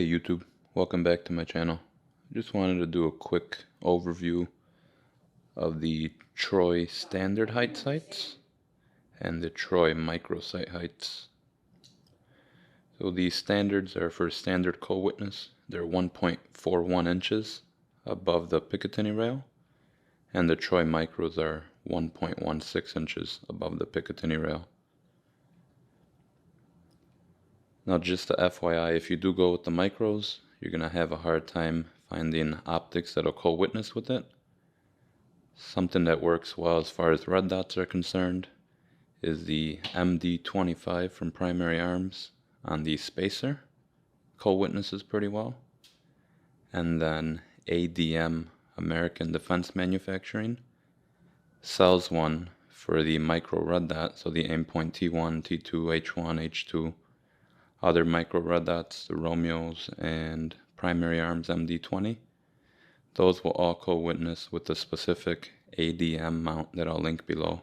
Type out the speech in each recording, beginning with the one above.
Hey YouTube, welcome back to my channel. I just wanted to do a quick overview of the Troy standard height sights and the Troy micro sight heights. So these standards are for standard co-witness. They're 1.41 inches above the Picatinny rail, and the Troy micros are 1.16 inches above the Picatinny rail. Now just a FYI, if you do go with the micros, you're going to have a hard time finding optics that'll co-witness with it. Something that works well as far as red dots are concerned is the MD25 from Primary Arms on the spacer. Co-witnesses pretty well. And then ADM, American Defense Manufacturing, sells one for the micro red dot, so the aimpoint T1, T2, H1, H2, other micro red dots, the Romeos and Primary Arms MD20. Those will all co-witness with the specific ADM mount that I'll link below.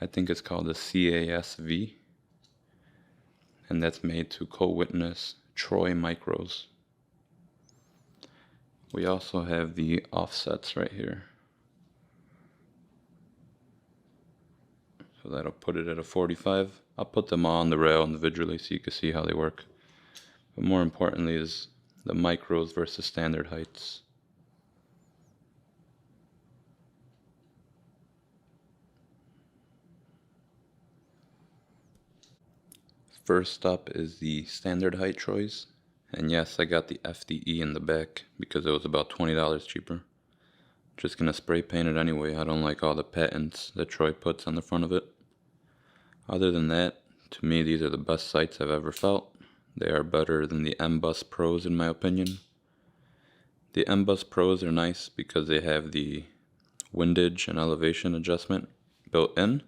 I think it's called the CASV, and that's made to co-witness Troy micros. We also have the offsets right here. So that'll put it at a 45. I'll put them all on the rail individually so you can see how they work. But more importantly is the micros versus standard heights. First up is the standard height Troys. And yes, I got the FDE in the back because it was about $20 cheaper. Just gonna spray paint it anyway. I don't like all the patents that Troy puts on the front of it. Other than that, to me these are the best sights I've ever felt. They are better than the M-Bus Pros in my opinion. The M-Bus Pros are nice because they have the windage and elevation adjustment built in.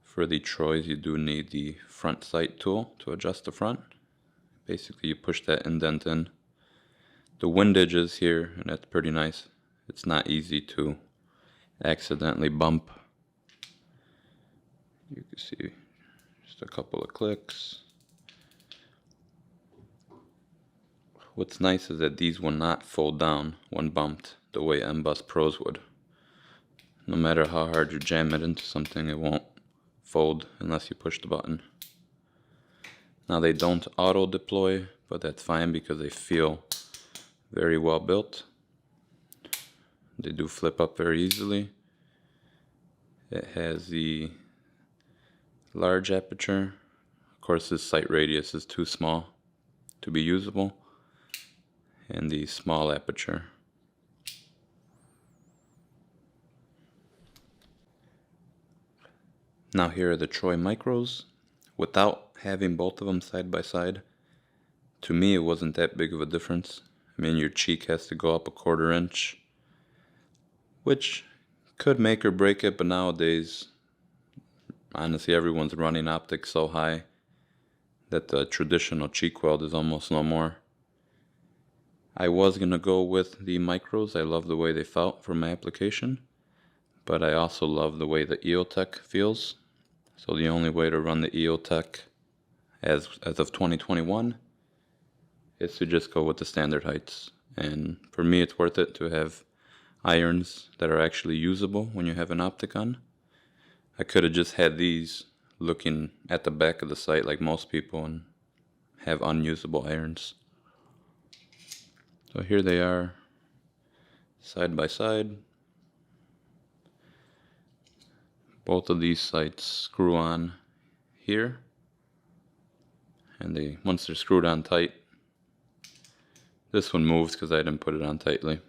For the Troys you do need the front sight tool to adjust the front. Basically you push that indent in. The windage is here and that's pretty nice. It's not easy to accidentally bump. You can see just a couple of clicks. What's nice is that these will not fold down when bumped the way M-Bus Pros would. No matter how hard you jam it into something, it won't fold unless you push the button. Now they don't auto deploy, but that's fine because they feel very well built. They do flip up very easily. It has the large aperture. Of course this sight radius is too small to be usable. And the small aperture. Now here are the Troy micros. Without having both of them side by side, to me it wasn't that big of a difference. I mean, your cheek has to go up a 1/4 inch, which could make or break it, but nowadays honestly everyone's running optics so high that the traditional cheek weld is almost no more. I was going to go with the micros. I love the way they felt for my application, but I also love the way the EOTech feels. So the only way to run the EOTech as of 2021 is to just go with the standard heights. And for me it's worth it to have irons that are actually usable when you have an optic on. I could have just had these looking at the back of the sight like most people and have unusable irons. So here they are, side by side. Both of these sights screw on here, and once they're screwed on tight, this one moves because I didn't put it on tightly.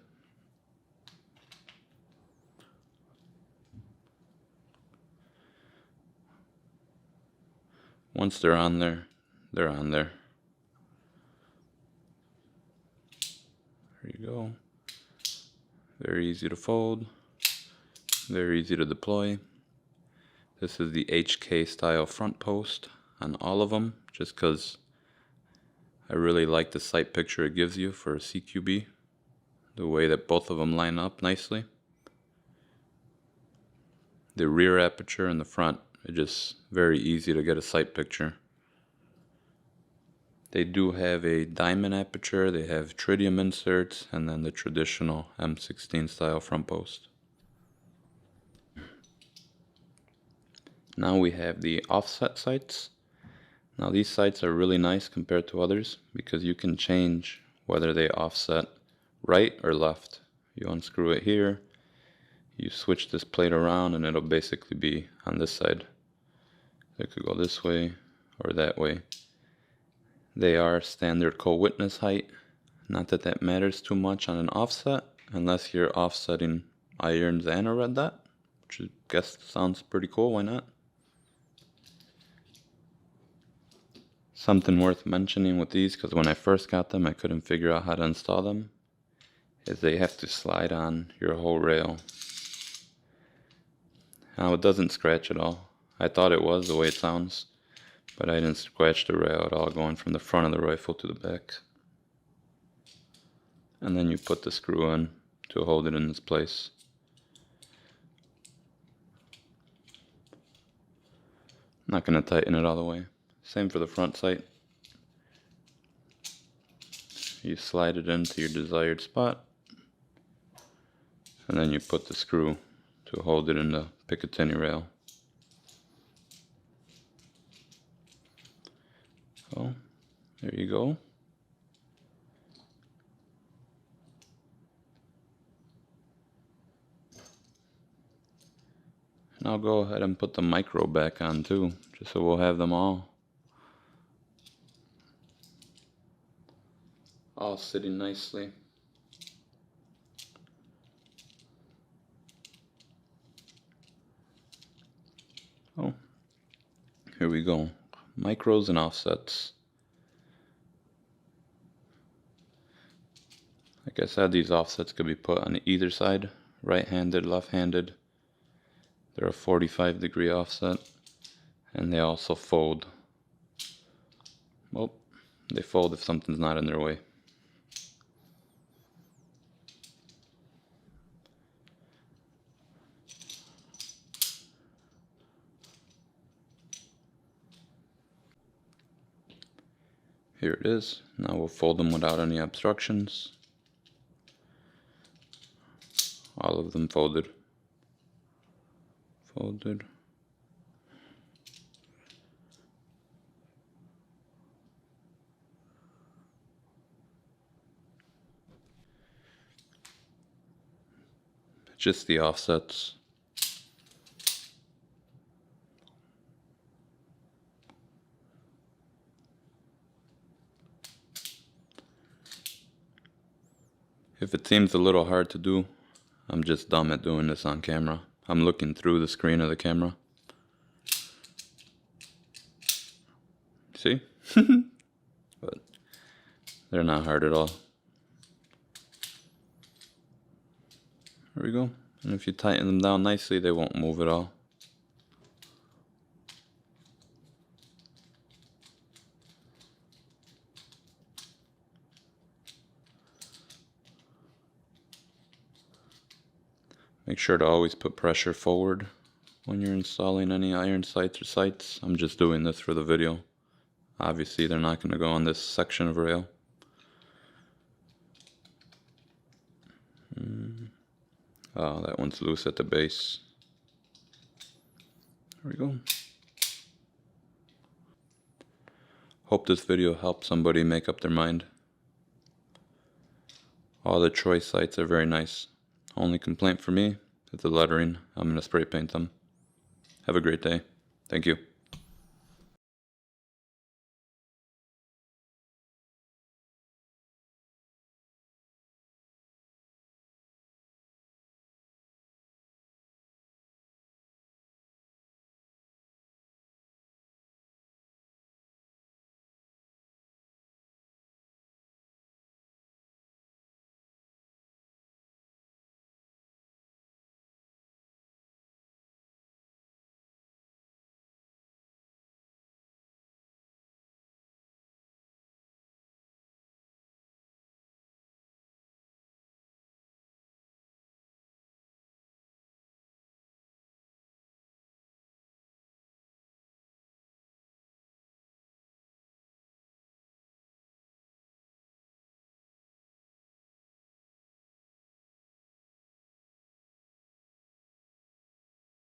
Once they're on there, they're on there. There you go. Very easy to fold, very easy to deploy. This is the HK style front post on all of them, just because I really like the sight picture it gives you for a CQB, the way that both of them line up nicely. The rear aperture and the front are just very easy to get a sight picture. They do have a diamond aperture, they have tritium inserts, and then the traditional M16 style front post. Now we have the offset sights. Now these sights are really nice compared to others because you can change whether they offset right or left. You unscrew it here, you switch this plate around, and it'll basically be on this side. It could go this way or that way. They are standard co-witness height. Not that that matters too much on an offset, unless you're offsetting irons and a red dot, which I guess sounds pretty cool, why not? Something worth mentioning with these, because when I first got them I couldn't figure out how to install them, is they have to slide on your whole rail. Now it doesn't scratch at all. I thought it was the way it sounds, but I didn't scratch the rail at all going from the front of the rifle to the back. And then you put the screw in to hold it in its place. I'm not going to tighten it all the way. Same for the front sight. You slide it into your desired spot, and then you put the screw to hold it in the Picatinny rail. So, there you go. And I'll go ahead and put the micro back on too, just so we'll have them all sitting nicely. Oh, here we go. Micros and offsets. Like I said, these offsets could be put on either side, right-handed, left-handed. They're a 45-degree offset, and they also fold. Well, they fold if something's not in their way. Here it is. Now we'll fold them without any obstructions. All of them folded. Folded. Just the offsets. If it seems a little hard to do, I'm just dumb at doing this on camera. I'm looking through the screen of the camera. See? But they're not hard at all. There we go. And if you tighten them down nicely, they won't move at all. Make sure to always put pressure forward when you're installing any iron sights or sights. I'm just doing this for the video. Obviously they're not going to go on this section of rail. Oh, that one's loose at the base. There we go. Hope this video helped somebody make up their mind. All the choice sights are very nice. Only complaint for me is the lettering. I'm going to spray paint them. Have a great day. Thank you.